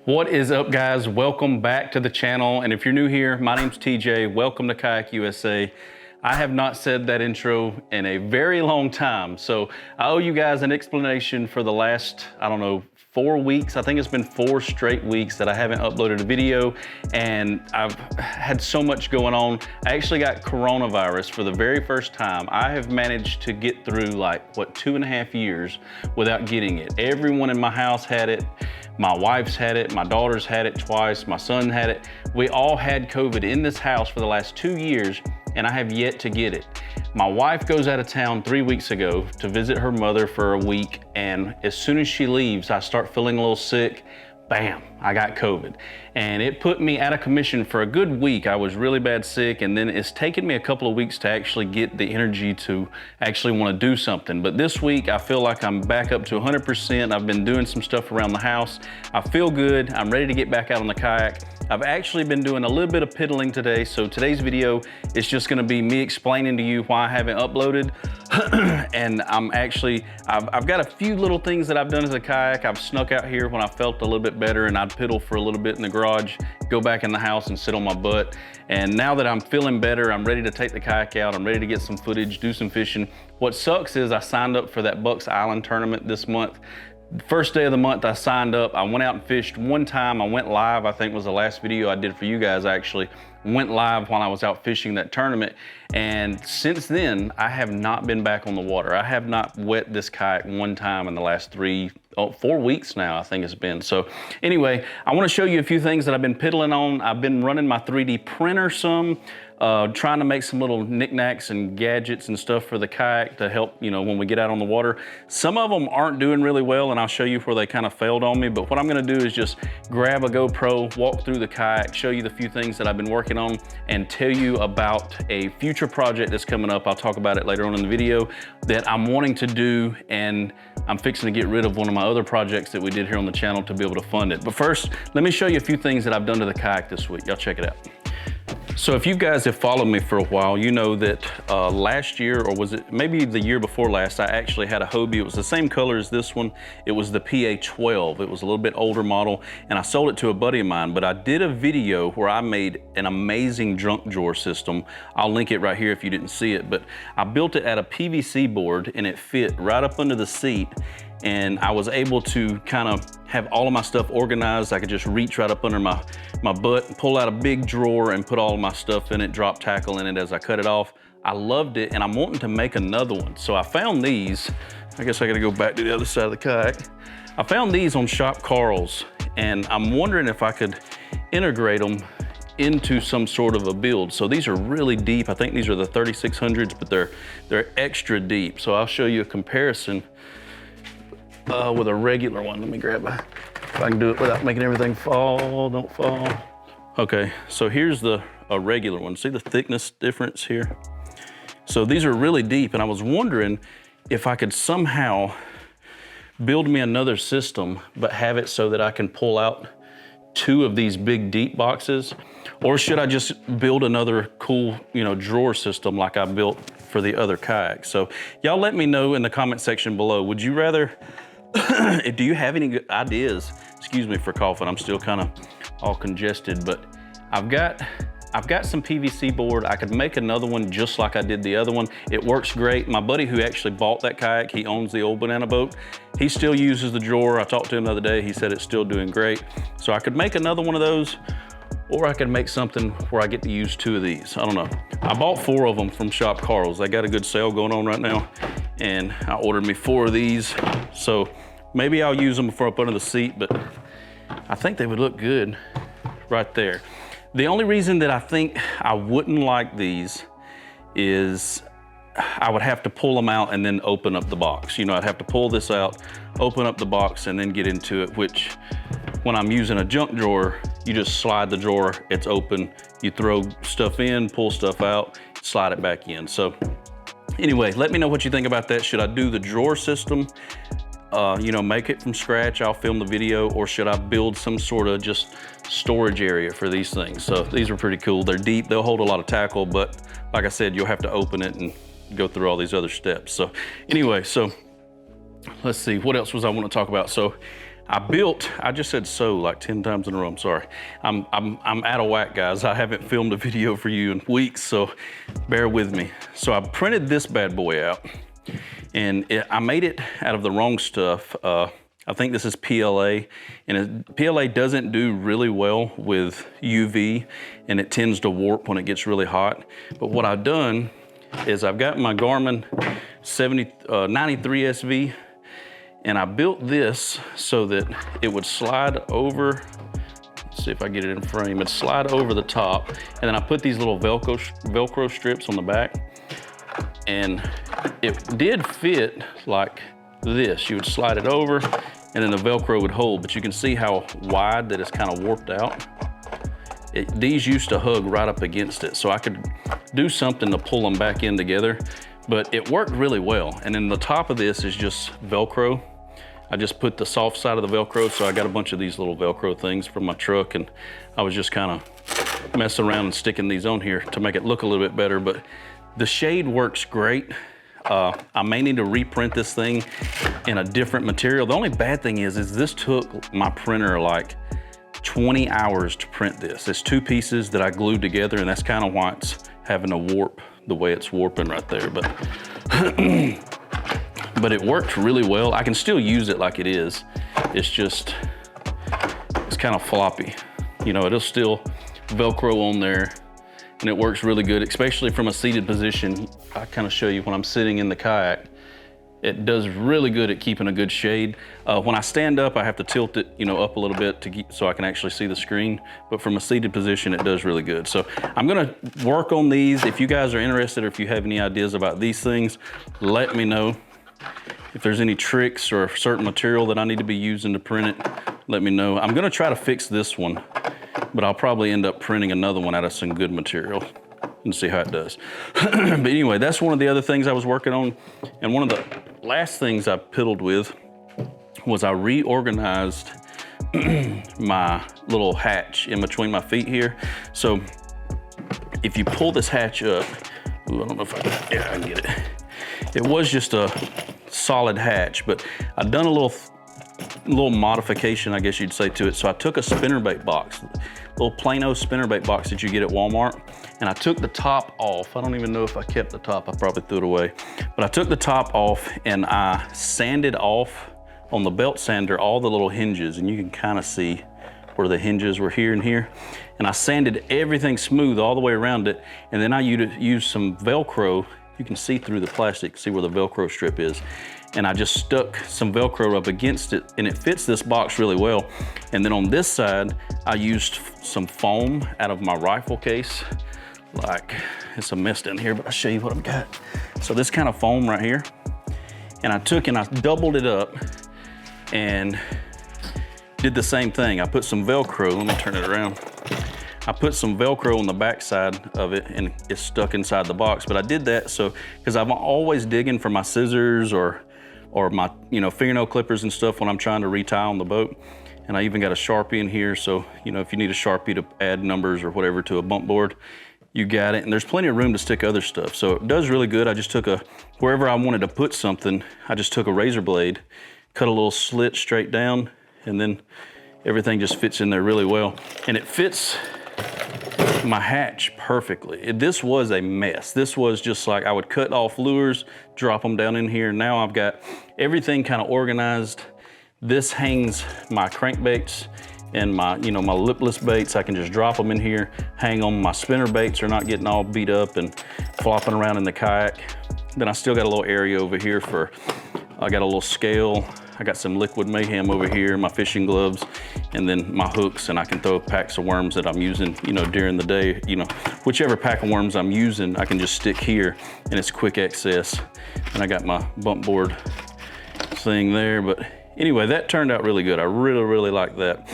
What is up, guys? Welcome back to the channel. And if you're new here, my name's TJ. Welcome to Kayak USA. I have not said that intro in a very long time, so I owe you guys an explanation for the last, I don't know, 4 weeks. I think it's been 4 straight weeks that I haven't uploaded a video, and I've had so much going on. I actually got coronavirus for the very first time. I have managed to get through like, what, 2.5 years without getting it. Everyone in my house had it. My wife's had it, my daughter's had it twice, my son had it. We all had COVID in this house for the last 2 years, and I have yet to get it. My wife goes out of town 3 weeks ago to visit her mother for a week, and as soon as she leaves, I start feeling a little sick. Bam, I got COVID. And it put me out of commission for a good week. I was really bad sick, and then it's taken me a couple of weeks to actually get the energy to actually want to do something. But this week, I feel like I'm back up to 100%. I've been doing some stuff around the house. I feel good. I'm ready to get back out on the kayak. I've actually been doing a little bit of piddling today, so today's video is just gonna be me explaining to you why I haven't uploaded. And I've got a few little things that I've done as a kayak. I've snuck out here when I felt a little bit better, and I'd piddle for a little bit in the garage, go back in the house and sit on my butt. And now that I'm feeling better, I'm ready to take the kayak out. I'm ready to get some footage, do some fishing. What sucks is I signed up for that Bucks Island tournament this month. First day of the month, I signed up. I went out and fished one time. I went live, I think was the last video I did for you guys actually. Went live while I was out fishing that tournament. And since then, I have not been back on the water. I have not wet this kayak one time in the last 4 weeks now, I think it's been. So anyway, I wanna show you a few things that I've been piddling on. I've been running my 3D printer some, trying to make some little knickknacks and gadgets and stuff for the kayak to help, you know, when we get out on the water. Some of them aren't doing really well, and I'll show you where they kind of failed on me. But what I'm gonna do is just grab a GoPro, walk through the kayak, show you the few things that I've been working on, and tell you about a future project that's coming up. I'll talk about it later on in the video that I'm wanting to do, and I'm fixing to get rid of one of my other projects that we did here on the channel to be able to fund it. But first, let me show you a few things that I've done to the kayak this week. Y'all check it out. So if you guys have followed me for a while, you know that last year, or was it maybe the year before last, I actually had a Hobie. It was the same color as this one. It was the PA-12. It was a little bit older model, and I sold it to a buddy of mine. But I did a video where I made an amazing junk drawer system. I'll link it right here if you didn't see it. But I built it at a PVC board, and it fit right up under the seat. And I was able to kind of have all of my stuff organized. I could just reach right up under my butt, pull out a big drawer and put all of my stuff in it, drop tackle in it as I cut it off. I loved it, and I'm wanting to make another one. So I found these. I guess I gotta go back to the other side of the kayak. I found these on Shop Carl's, and I'm wondering if I could integrate them into some sort of a build. So these are really deep. I think these are the 3600s, but they're extra deep. So I'll show you a comparison with a regular one. Let me grab if I can do it without making everything fall. Don't fall. Okay, so here's a regular one. See the thickness difference here? So these are really deep, and I was wondering if I could somehow build me another system, but have it so that I can pull out 2 of these big deep boxes, or should I just build another cool, you know, drawer system like I built for the other kayak? So y'all let me know in the comment section below. Would you rather, do you have any good ideas? Excuse me for coughing, I'm still kind of all congested, but I've got some PVC board. I could make another one just like I did the other one. It works great. My buddy who actually bought that kayak, he owns the old banana boat. He still uses the drawer. I talked to him the other day. He said it's still doing great. So I could make another one of those, or I could make something where I get to use 2 of these. I don't know. I bought 4 of them from Shop Carl's. They got a good sale going on right now, and I ordered me 4 of these. So maybe I'll use them for up under the seat, but I think they would look good right there. The only reason that I think I wouldn't like these is I would have to pull them out and then open up the box. You know, I'd have to pull this out, open up the box, and then get into it, which when I'm using a junk drawer, you just slide the drawer, it's open. You throw stuff in, pull stuff out, slide it back in. So anyway, let me know what you think about that. Should I do the drawer system? You know, make it from scratch, I'll film the video, or should I build some sort of just storage area for these things? So these are pretty cool. They're deep, they'll hold a lot of tackle, but like I said, you'll have to open it and go through all these other steps. So anyway, so let's see, what else was I want to talk about? So I just said so like 10 times in a row, I'm sorry. I'm out of whack, guys. I haven't filmed a video for you in weeks, so bear with me. So I printed this bad boy out, and I made it out of the wrong stuff. I think this is PLA, and PLA doesn't do really well with UV, and it tends to warp when it gets really hot. But what I've done is I've got my Garmin 93 SV, and I built this so that it would slide over. Let's see if I get it in frame. It'd slide over the top, and then I put these little Velcro strips on the back, and it did fit like this. You would slide it over, and then the Velcro would hold, but you can see how wide that it's kind of warped out. These used to hug right up against it, so I could do something to pull them back in together, but it worked really well. And then the top of this is just Velcro. I just put the soft side of the Velcro, so I got a bunch of these little Velcro things from my truck, and I was just kind of messing around and sticking these on here to make it look a little bit better, but the shade works great. I may need to reprint this thing in a different material. The only bad thing is this took my printer like 20 hours to print this. It's 2 pieces that I glued together, and that's kind of why it's having to warp the way it's warping right there. But but it worked really well. I can still use it like it is. It's just, it's kind of floppy. You know, it'll still Velcro on there, and it works really good, especially from a seated position. I kind of show you when I'm sitting in the kayak. It does really good at keeping a good shade. When I stand up, I have to tilt it, you know, up a little bit so I can actually see the screen. But from a seated position, it does really good. So I'm gonna work on these. If you guys are interested, or if you have any ideas about these things, let me know. If there's any tricks or a certain material that I need to be using to print it, let me know. I'm gonna try to fix this one, but I'll probably end up printing another one out of some good material and see how it does. But anyway, that's one of the other things I was working on. And one of the last things I piddled with was I reorganized my little hatch in between my feet here. So if you pull this hatch up, ooh, I don't know if I can get it. It was just a solid hatch, but I've done a little modification, I guess you'd say, to it. So I took a spinnerbait box, little Plano spinnerbait box that you get at Walmart, and I took the top off. I don't even know if I kept the top. I probably threw it away. But I took the top off, and I sanded off on the belt sander all the little hinges, and you can kind of see where the hinges were here and here. And I sanded everything smooth all the way around it, and then I used some Velcro. You can see through the plastic, see where the Velcro strip is. And I just stuck some Velcro up against it, and it fits this box really well. And then on this side, I used some foam out of my rifle case. Like, it's a mess down here, but I'll show you what I've got. So this kind of foam right here, and I took and I doubled it up and did the same thing. I put some Velcro, let me turn it around. I put some Velcro on the back side of it, and it's stuck inside the box. But I did that so, because I'm always digging for my scissors or my, you know, fingernail clippers and stuff when I'm trying to retie on the boat. And I even got a Sharpie in here, so, you know, if you need a Sharpie to add numbers or whatever to a bump board, you got it. And there's plenty of room to stick other stuff. So it does really good. I just took wherever I wanted to put something, I just took a razor blade, cut a little slit straight down, and then everything just fits in there really well. And it fits my hatch perfectly. This was a mess. This was just like I would cut off lures, drop them down in here. Now I've got everything kind of organized. This hangs my crankbaits and my, you know, my lipless baits. I can just drop them in here, hang on. My spinner baits are not getting all beat up and flopping around in the kayak. Then I still got a little area over here for, I got a little scale. I got some liquid mayhem over here, my fishing gloves, and then my hooks, and I can throw packs of worms that I'm using, you know, during the day. You know, whichever pack of worms I'm using, I can just stick here, and it's quick access. And I got my bump board thing there. But anyway, that turned out really good. I really, really like that.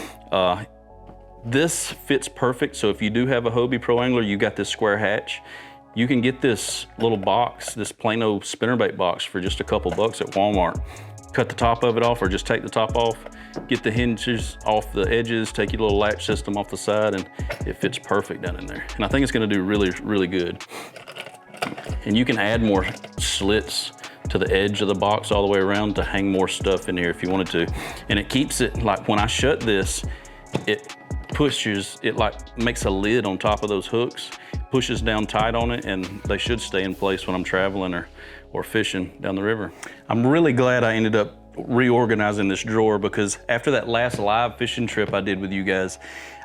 This fits perfect. So if you do have a Hobie Pro Angler, you got this square hatch. You can get this little box, this Plano spinnerbait box, for just a couple bucks at Walmart. Cut the top of it off, or just take the top off, get the hinges off the edges, take your little latch system off the side, and it fits perfect down in there. And I think it's gonna do really, really good. And you can add more slits to the edge of the box all the way around to hang more stuff in here if you wanted to. And it keeps it, like when I shut this, it pushes, it like makes a lid on top of those hooks, pushes down tight on it, and they should stay in place when I'm traveling or fishing down the river. I'm really glad I ended up reorganizing this drawer, because after that last live fishing trip I did with you guys,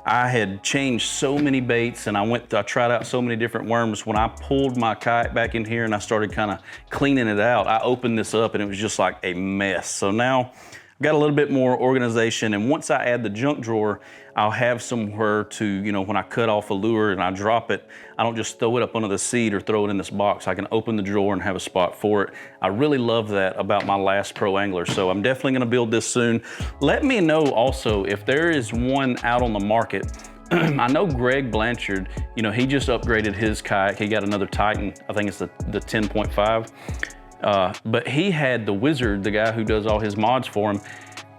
I had changed so many baits and I tried out so many different worms. When I pulled my kayak back in here and I started kind of cleaning it out, I opened this up and it was just like a mess. So now I've got a little bit more organization, and once I add the junk drawer, I'll have somewhere to, you know, when I cut off a lure and I drop it, I don't just throw it up under the seat or throw it in this box. I can open the drawer and have a spot for it. I really love that about my last Pro Angler, so I'm definitely gonna build this soon. Let me know also if there is one out on the market. I know Greg Blanchard, you know, he just upgraded his kayak. He got another Titan, I think it's the 10.5. But he had the Wizard, the guy who does all his mods for him,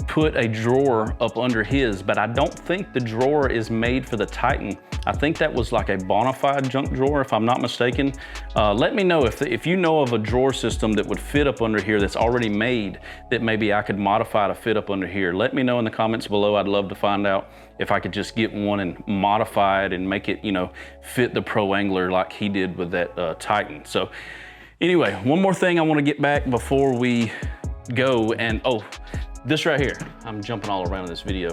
put a drawer up under his, but I don't think the drawer is made for the Titan. I think that was like a bona fide junk drawer, if I'm not mistaken. Let me know if you know of a drawer system that would fit up under here that's already made, that maybe I could modify to fit up under here. Let me know in the comments below. I'd love to find out if I could just get one and modify it and make it, you know, fit the Pro Angler like he did with that Titan. So anyway, one more thing I want to get back before we go, and oh, this right here, I'm jumping all around in this video.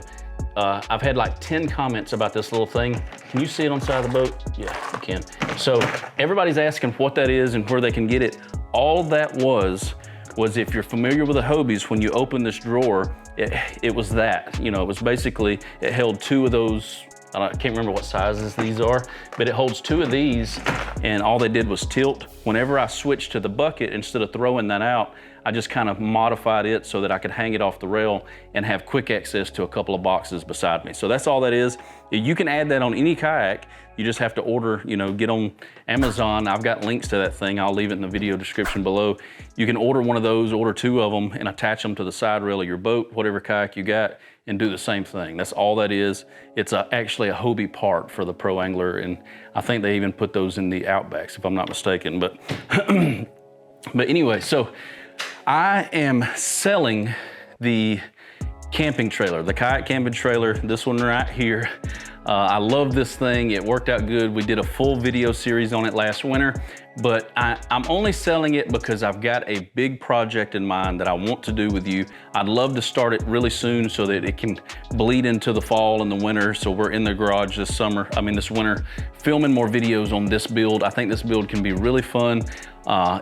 I've had like 10 comments about this little thing. Can you see it on the side of the boat? Yeah, you can. So everybody's asking what that is and where they can get it. All that was if you're familiar with the Hobies, when you open this drawer, it was that. You know, it was basically, it held two of those, I can't remember what sizes these are, but it holds two of these, and all they did was tilt. Whenever I switched to the bucket, instead of throwing that out, I just kind of modified it so that I could hang it off the rail and have quick access to a couple of boxes beside me. So that's all that is. You can add that on any kayak. You just have to order, you know, get on Amazon. I've got links to that thing. I'll leave it in the video description below. You can order one of those, order two of them, and attach them to the side rail of your boat, whatever kayak you got, and do the same thing. That's all that is. It's actually a Hobie part for the Pro Angler, and I think they even put those in the Outbacks, if I'm not mistaken. But, but anyway, so I am selling the camping trailer, the kayak camping trailer, this one right here. I love this thing. It worked out good. We did a full video series on it last winter, but I'm only selling it because I've got a big project in mind that I want to do with you. I'd love to start it really soon so that it can bleed into the fall and the winter. So we're in the garage this winter, filming more videos on this build. I think this build can be really fun. I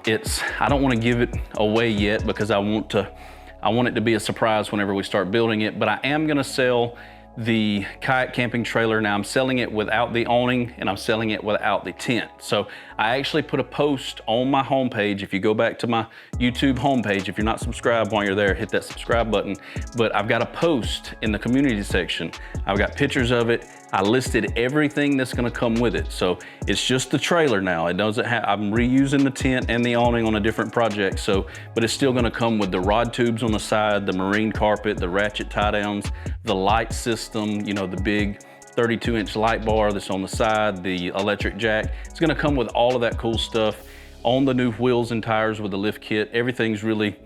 don't want to give it away yet because I want it to be a surprise whenever we start building it, but I am gonna sell the kayak camping trailer. Now I'm selling it without the awning and I'm selling it without the tent. So I actually put a post on my homepage. If you go back to my YouTube homepage, if you're not subscribed while you're there, hit that subscribe button. But I've got a post in the community section. I've got pictures of it. I listed everything that's gonna come with it. So it's just the trailer now. It doesn't have, I'm reusing the tent and the awning on a different project. So, but it's still gonna come with the rod tubes on the side, the marine carpet, the ratchet tie downs, the light system, you know, the big 32-inch light bar that's on the side, the electric jack. It's gonna come with all of that cool stuff on the new wheels and tires with the lift kit. Everything's really,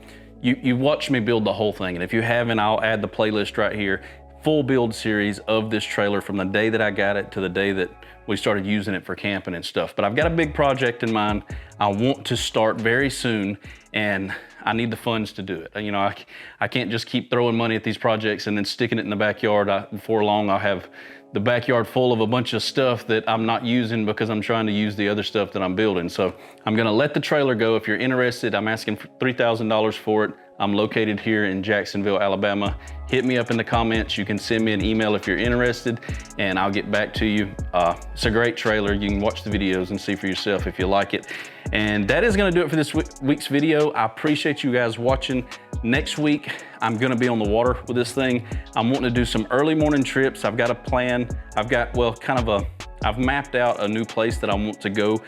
you watch me build the whole thing. And if you haven't, I'll add the playlist right here. Full build series of this trailer from the day that I got it to the day that we started using it for camping and stuff. But I've got a big project in mind. I want to start very soon, and I need the funds to do it. You know, I can't just keep throwing money at these projects and then sticking it in the backyard. Before long, I'll have the backyard full of a bunch of stuff that I'm not using because I'm trying to use the other stuff that I'm building. So I'm gonna let the trailer go. If you're interested, I'm asking for $3,000 for it. I'm located here in Jacksonville, Alabama. Hit me up in the comments. You can send me an email if you're interested, and I'll get back to you. It's a great trailer. You can watch the videos and see for yourself if you like it. And that is gonna do it for this week's video. I appreciate you guys watching. Next week, I'm gonna be on the water with this thing. I'm wanting to do some early morning trips. I've got a plan. I've mapped out a new place that I want to go.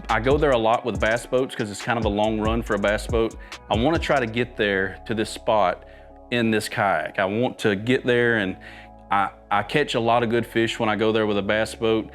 I go there a lot with bass boats because it's kind of a long run for a bass boat. I want to try to get there to this spot in this kayak. I want to get there, and I catch a lot of good fish when I go there with a bass boat.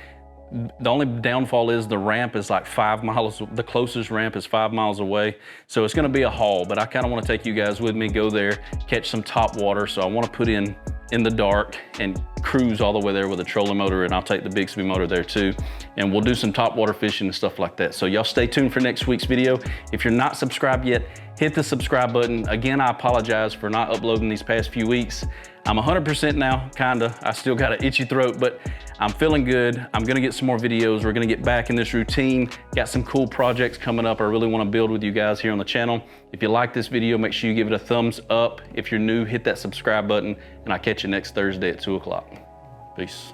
The only downfall is the ramp is like 5 miles, the closest ramp is 5 miles away. So it's gonna be a haul, but I kinda wanna take you guys with me, go there, catch some top water. So I wanna put in the dark and cruise all the way there with a trolling motor, and I'll take the Bixby motor there too. And we'll do some top water fishing and stuff like that. So y'all stay tuned for next week's video. If you're not subscribed yet, hit the subscribe button. Again, I apologize for not uploading these past few weeks. I'm 100% now, kinda. I still got an itchy throat, but I'm feeling good. I'm gonna get some more videos. We're gonna get back in this routine. Got some cool projects coming up I really wanna build with you guys here on the channel. If you like this video, make sure you give it a thumbs up. If you're new, hit that subscribe button, and I'll catch you next Thursday at 2 o'clock. Peace.